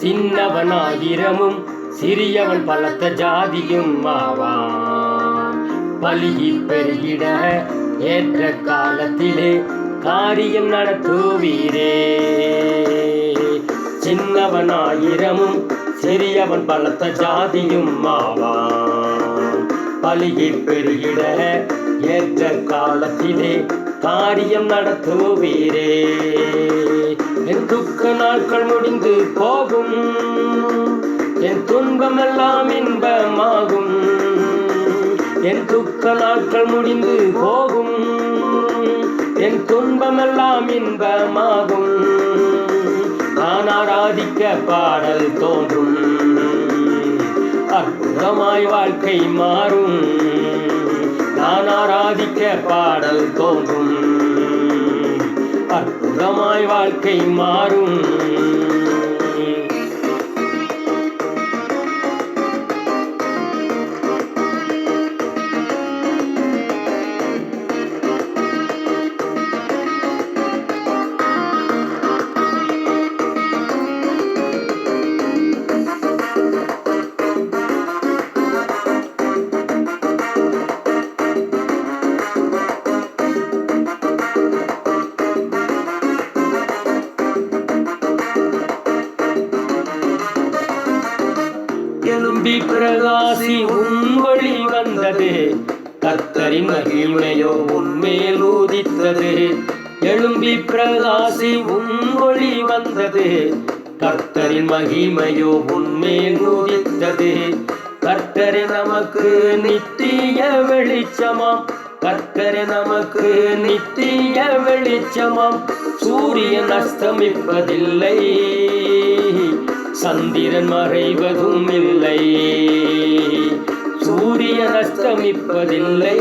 சின்னவன் ஆயிரமும் சிறியவன் பலத்த ஜாதியும் ஆவான். பலிகி பெருகிட ஏற்ற காலத்திலே காரியம் நடத்துவீரே. சின்னவன் ஆயிரமும் சிறியவன் பலத்த ஜாதியும் ஆவான். பலிகி பெருகிட ஏற்ற காலத்திலே காரியம் நடத்துவீரே. என் துக்க நாட்கள் முடிந்து போகும், என் துன்பமெல்லாம் இன்பமாகும். என் துக்க நாட்கள் முடிந்து போகும், என் துன்பமெல்லாம் இன்பமாகும். நான் ஆராதிக்க பாடல் தோன்றும், அற்புதமாய் வாழ்க்கை மாறும். நான் ஆராதிக்க பாடல் தோன்றும், அற்புதமாய் வாழ்க்கை மாறும். எழும்பி பிரகாசி உன் வழி வந்தது, கர்த்தரின் மகிமையோ உன்மேல் ஊதித்தது. எழும்பி பிரகாசி உன் வழி வந்தது, கர்த்தரின் மகிமையோ உன்மேல் ஊதித்தது. கர்த்தரே நமக்கு நித்திய வெளிச்சமாம், கர்த்தரே நமக்கு நித்திய வெளிச்சமாம். சூரியன் அஸ்தமிப்பதில்லை, சந்திரன் மறைவதும் இல்லை. சூரியன் அஸ்தமிப்பதில்லை,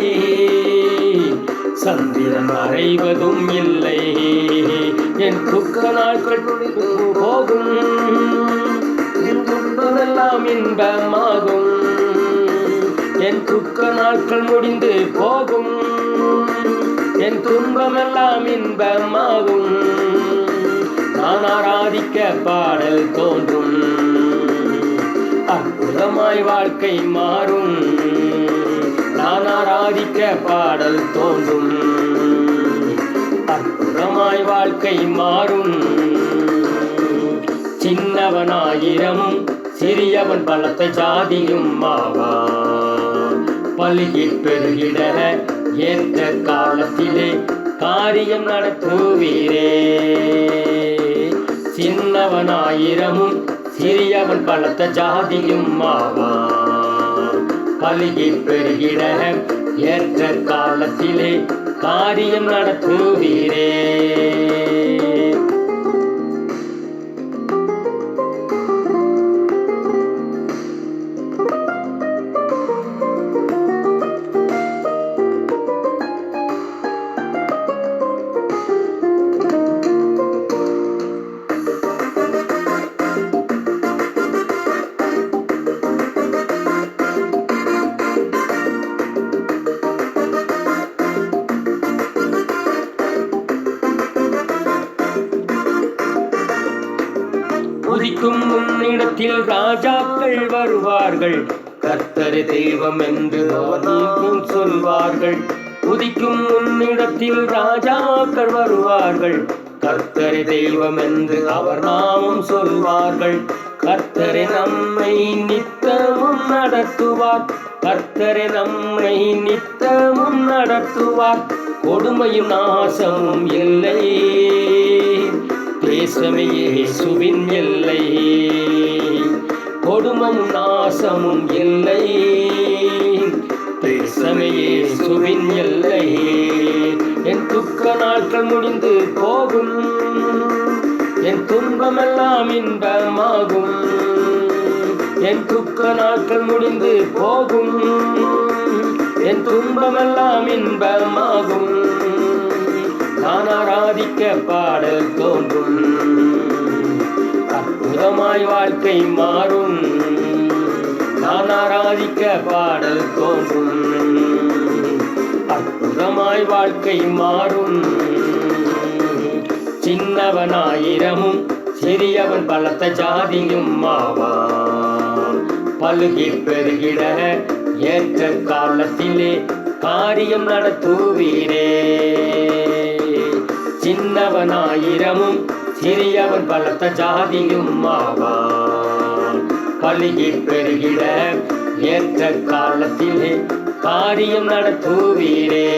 சந்திரன் மறைவதும் இல்லை. என் துக்க நாட்கள் போகும், என் துன்பமெல்லாம் இன்பமாகும். என் துக்க நாட்கள் முடிந்து போகும், என் துன்பமெல்லாம் இன்பமாகும். நான் ஆராதிக்க பாடல் தோன்றும், அற்புதமாய் வாழ்க்கை மாறும். நான் ஆராதிக்க பாடல் தோன்றும், அற்புதமாய் வாழ்க்கை மாறும். சின்னவன் ஆயிரமும் சிறியவன் பலத்த ஜாதியும் ஆவான். பலிகி பெருகிட ஏற்ற காலத்திலே காரியம் நடத்துவீரே. சின்னவன் ஆயிரமும் சிறியவன் பலத்த ஜாதியும் ஆவான். பலிகி பெருகிட ஏற்ற காலத்திலே காரியம் நடத்துவீரே. உதிக்கும் உன்னிடத்தில் ராஜாக்கள் வருவார்கள், கர்த்தரே தெய்வம் என்று அவர்களும் சொல்வார்கள். உதிக்கும் உன்னிடத்தில் ராஜாக்கள் வருவார்கள், கர்த்தரே தெய்வம் என்று அவர் நாமம் சொல்வார்கள். கர்த்தரே நம்மை நித்தமும் நடத்துவார், கர்த்தரே நம்மை நித்தமும் நடத்துவார். கொடுமையும் நாசமும் இல்லை, தேசமே இயேசுவின் எல்லை. கொடுமையும் நாசமும் இல்லை, தேசமே இயேசுவின் எல்லை. என் துக்க நாட்கள் முடிந்து போகும், என் துன்பமெல்லாம் இன்பமாகும். என் துக்க நாட்கள் முடிந்து போகும், என் துன்பமெல்லாம் இன்பமாகும். நான் ஆராதிக்க பாடல் தோன்றும், அற்புதமாய் வாழ்க்கை மாறும். நான் ஆராதிக்க பாடல் தோன்றும், அற்புதமாய் வாழ்க்கை மாறும். சின்னவனாயிரமும் சிறியவன் பலத்த ஜாதியும் ஆவான். பலுகி பெருகிட ஏற்ற காலத்திலே காரியம் நடத்துவீரே. சின்னவனாயிரமும் சிறியவன் பலத்த ஜாதியும் ஆவான். பலுகி பெருகிட ஏற்ற காலத்திலே காரியம் நடத்துவீரே.